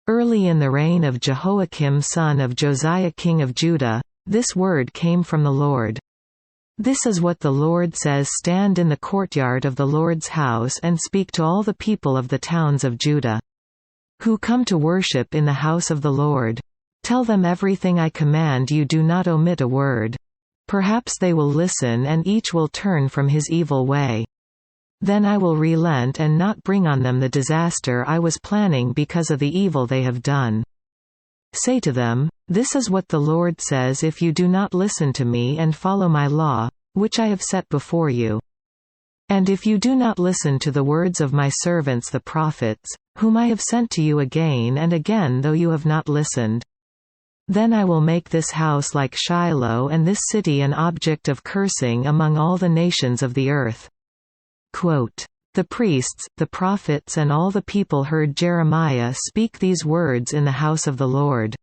Early in the reign of Jehoiakim son of Josiah king of Judah, this word came from the Lord. This is what the Lord says: stand in the courtyard of the Lord's house and speak to all the people of the towns of Judah, who come to worship in the house of the Lord. Tell them everything I command you, do not omit a word. Perhaps they will listen and each will turn from his evil way. Then I will relent and not bring on them the disaster I was planning because of the evil they have done. Say to them, this is what the Lord says: if you do not listen to me and follow my law, which I have set before you, and if you do not listen to the words of my servants the prophets, whom I have sent to you again and again though you have not listened, then I will make this house like Shiloh and this city an object of cursing among all the nations of the earth." Quote, "The priests, the prophets and all the people heard Jeremiah speak these words in the house of the Lord.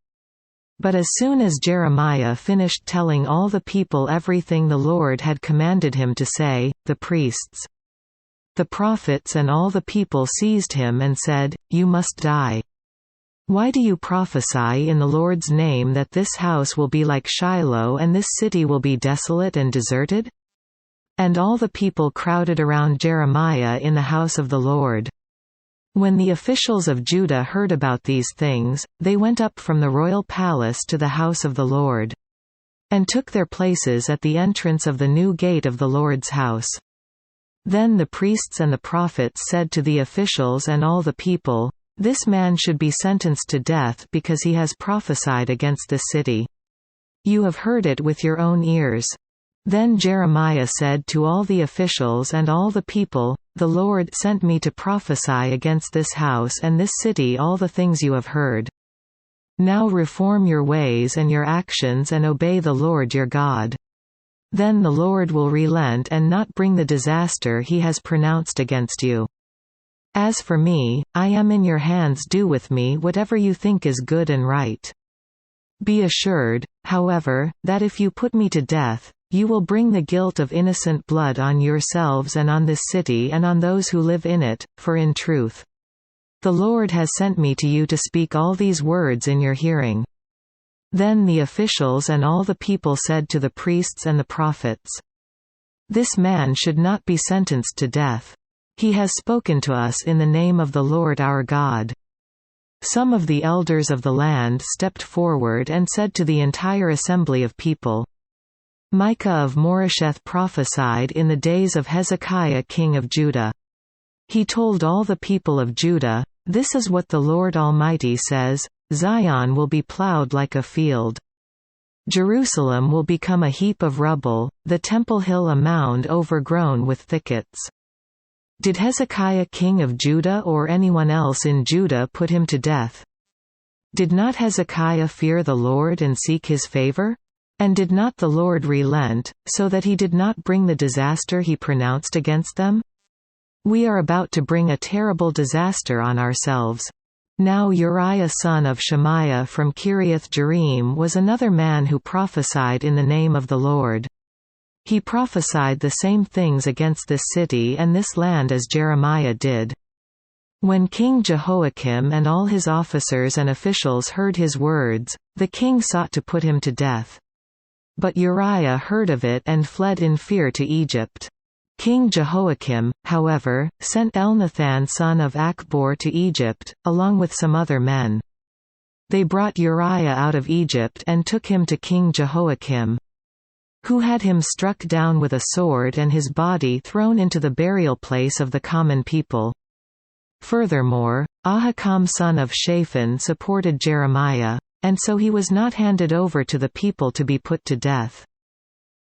But as soon as Jeremiah finished telling all the people everything the Lord had commanded him to say, the priests, the prophets and all the people seized him and said, 'You must die. Why do you prophesy in the Lord's name that this house will be like Shiloh and this city will be desolate and deserted?' And all the people crowded around Jeremiah in the house of the Lord. When the officials of Judah heard about these things, they went up from the royal palace to the house of the Lord, and took their places at the entrance of the new gate of the Lord's house. Then the priests and the prophets said to the officials and all the people, 'This man should be sentenced to death because he has prophesied against this city. You have heard it with your own ears.' Then Jeremiah said to all the officials and all the people, 'The Lord sent me to prophesy against this house and this city all the things you have heard. Now reform your ways and your actions and obey the Lord your God. Then the Lord will relent and not bring the disaster he has pronounced against you. As for me, I am in your hands. Do with me whatever you think is good and right. Be assured, however, that if you put me to death, you will bring the guilt of innocent blood on yourselves and on this city and on those who live in it, for in truth, the Lord has sent me to you to speak all these words in your hearing.' Then the officials and all the people said to the priests and the prophets, 'This man should not be sentenced to death. He has spoken to us in the name of the Lord our God.' Some of the elders of the land stepped forward and said to the entire assembly of people, 'Micah of Moresheth prophesied in the days of Hezekiah king of Judah. He told all the people of Judah, "This is what the Lord Almighty says, Zion will be plowed like a field. Jerusalem will become a heap of rubble, the Temple Hill a mound overgrown with thickets." Did Hezekiah king of Judah or anyone else in Judah put him to death? Did not Hezekiah fear the Lord and seek his favor? And did not the Lord relent, so that he did not bring the disaster he pronounced against them? We are about to bring a terrible disaster on ourselves. Now Uriah son of Shemaiah from Kiriath Jearim was another man who prophesied in the name of the Lord. He prophesied the same things against this city and this land as Jeremiah did. When King Jehoiakim and all his officers and officials heard his words, the king sought to put him to death. But Uriah heard of it and fled in fear to Egypt. King Jehoiakim, however, sent Elnathan son of Achbor to Egypt, along with some other men. They brought Uriah out of Egypt and took him to King Jehoiakim, who had him struck down with a sword and his body thrown into the burial place of the common people. Furthermore, Ahikam son of Shaphan supported Jeremiah, and so he was not handed over to the people to be put to death.